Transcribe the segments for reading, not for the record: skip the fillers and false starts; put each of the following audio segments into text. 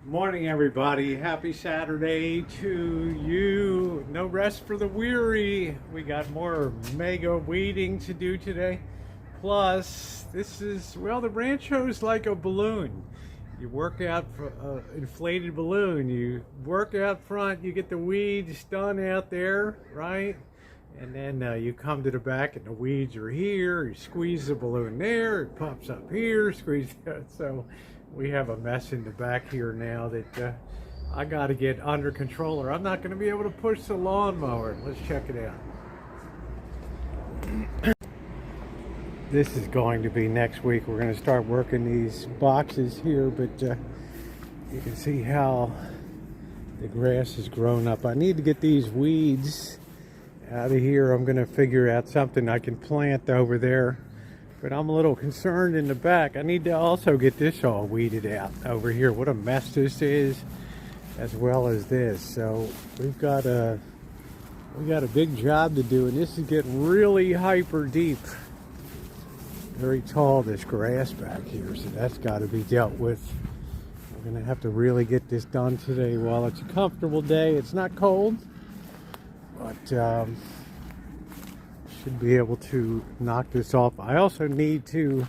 Morning, everybody. Happy Saturday to you. No rest for the weary. We got more mega weeding to do today. Plus, the Rancho is like a balloon. You work out for an inflated balloon. You work out front, you get the weeds done out there, right? And then you come to the back and the weeds are here. You squeeze the balloon there, it pops up here, squeeze there. So we have a mess in the back here now that I got to get under control or I'm not going to be able to push the lawnmower. Let's check it out. This is going to be next week. We're going to start working these boxes here, but you can see how the grass has grown up. I need to get these weeds out of here. I'm going to figure out something I can plant over there. But I'm a little concerned in the back. I need to also get this all weeded out over here. What a mess this is, as well as this. So we got a big job to do, and this is getting really hyper deep. Very tall, this grass back here, so that's got to be dealt with. We're gonna have to really get this done today while it's a comfortable day. It's not cold, but should be able to knock this off. I also need to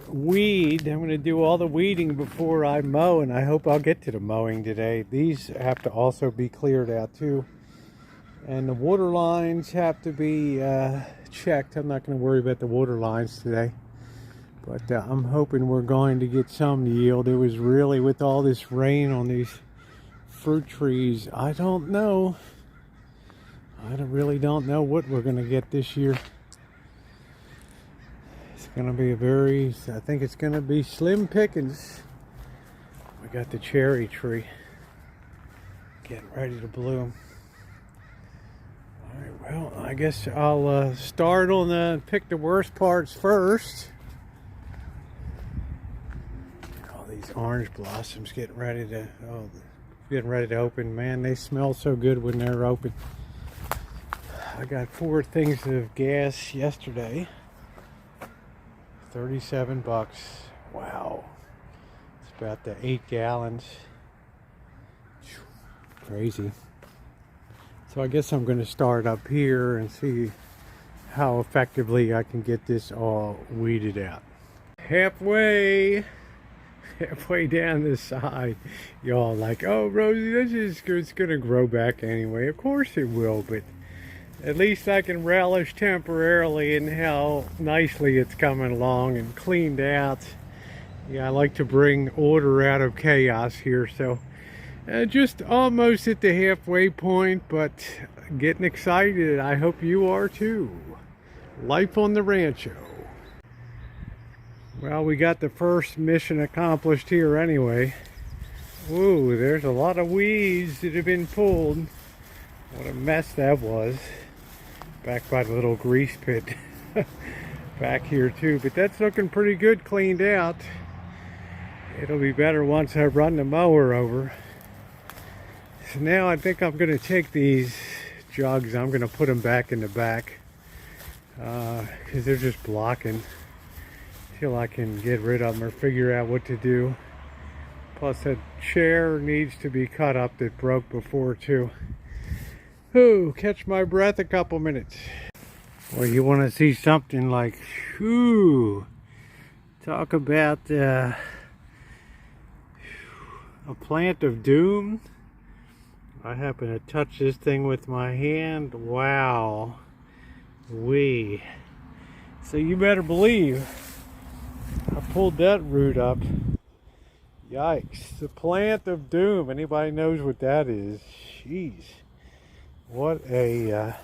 weed. I'm going to do all the weeding before I mow, and I hope I'll get to the mowing today. These have to also be cleared out too, and the water lines have to be checked. I'm not going to worry about the water lines today, but I'm hoping we're going to get some yield. It was really, with all this rain on these fruit trees, I don't know. I really don't know what we're going to get this year. It's going to be I think it's going to be slim pickings. We got the cherry tree getting ready to bloom. All right, well, I guess I'll start on pick the worst parts first. All these orange blossoms getting ready to open. Man, they smell so good when they're open. I got 4 things of gas yesterday. 37 bucks. Wow. It's about the 8 gallons. Crazy. So I guess I'm going to start up here and see how effectively I can get this all weeded out. Halfway down the side, y'all like, oh, Rosie, it's going to grow back anyway. Of course it will, but at least I can relish temporarily in how nicely it's coming along and cleaned out. Yeah, I like to bring order out of chaos here, so just almost at the halfway point, but getting excited. I hope you are too. Life on the Rancho. Well, we got the first mission accomplished here anyway. Ooh, there's a lot of weeds that have been pulled. What a mess that was. Back by the little grease pit back here too, but that's looking pretty good, cleaned out. It'll be better once I run the mower over. So now I think I'm going to take these jugs, I'm going to put them back in the back because they're just blocking till I can get rid of them or figure out what to do. Plus that chair needs to be cut up that broke before too. Ooh, catch my breath a couple minutes. Well, you want to see something like, whew, talk about a plant of doom. I happen to touch this thing with my hand. Wow. So you better believe I pulled that root up. Yikes. The plant of doom. Anybody knows what that is? Jeez. What a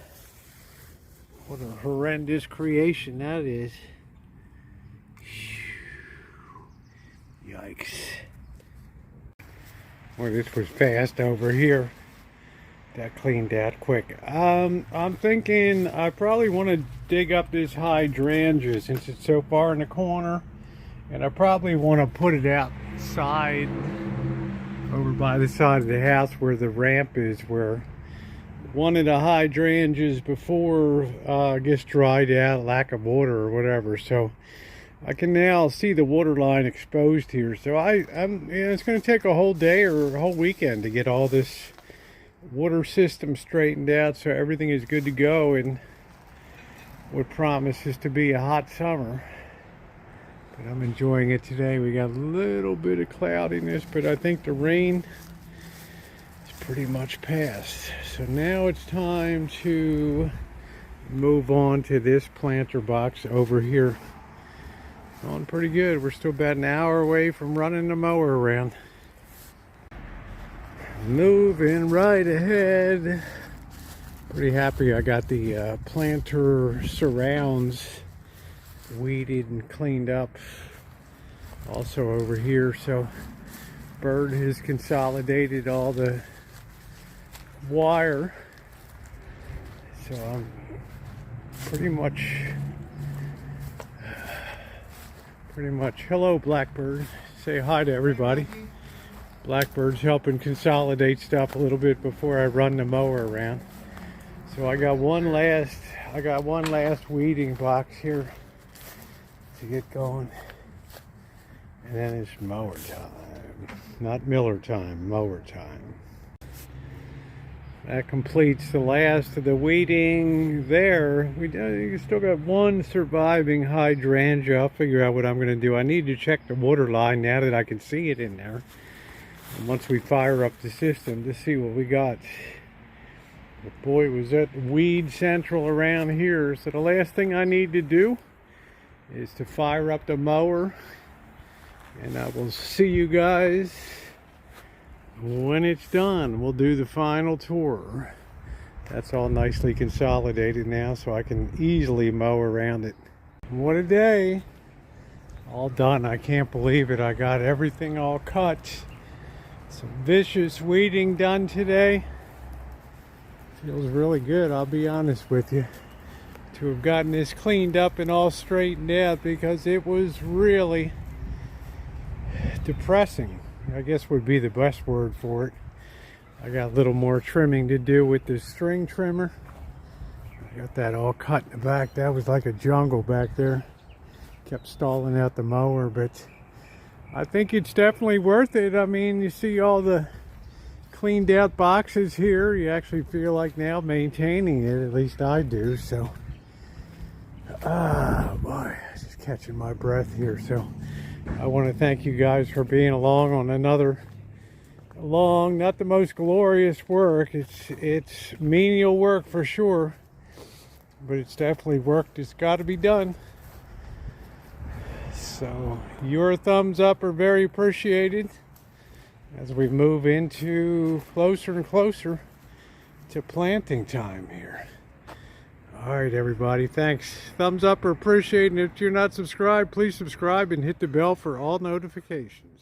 horrendous creation that is. Yikes. Well, this was fast over here. That cleaned out quick. I'm thinking I probably want to dig up this hydrangea since it's so far in the corner. And I probably want to put it outside over by the side of the house where the ramp is, where one of the hydrangeas before gets dried out, lack of water or whatever. So I can now see the water line exposed here. So it's going to take a whole day or a whole weekend to get all this water system straightened out so everything is good to go in what promises to be a hot summer. But I'm enjoying it today. We got a little bit of cloudiness, but I think the rain is pretty much past. So now it's time to move on to this planter box over here. Going pretty good. We're still about an hour away from running the mower around. Moving right ahead. Pretty happy I got the planter surrounds weeded and cleaned up. Also over here, so Bird has consolidated all the wire. So I'm pretty much, hello Blackbird. Say hi to everybody. Blackbird's helping consolidate stuff a little bit before I run the mower around. So I got one last weeding box here to get going. And then it's mower time. Not Miller time, mower time. That completes the last of the weeding there. We still got one surviving hydrangea. I'll figure out what I'm going to do. I need to check the water line now that I can see it in there. And once we fire up the system to see what we got. But boy, was that weed central around here. So the last thing I need to do is to fire up the mower. And I will see you guys when it's done. We'll do the final tour. That's all nicely consolidated now, so I can easily mow around it. What a day. All done. I can't believe it. I got everything all cut. Some vicious weeding done today. Feels really good, I'll be honest with you, to have gotten this cleaned up and all straightened out, because it was really depressing, I guess would be the best word for it. I got a little more trimming to do with the string trimmer. I got that all cut in the back. That was like a jungle back there. Kept stalling out the mower, but I think it's definitely worth it. I mean, you see all the cleaned out boxes here. You actually feel like now maintaining it, at least I do. So, boy, just catching my breath here. So I want to thank you guys for being along on another long, not the most glorious work. It's menial work for sure, but it's definitely work that's got to be done. So your thumbs up are very appreciated as we move into closer and closer to planting time here. All right, everybody, thanks. Thumbs up are appreciated. If you're not subscribed, please subscribe and hit the bell for all notifications.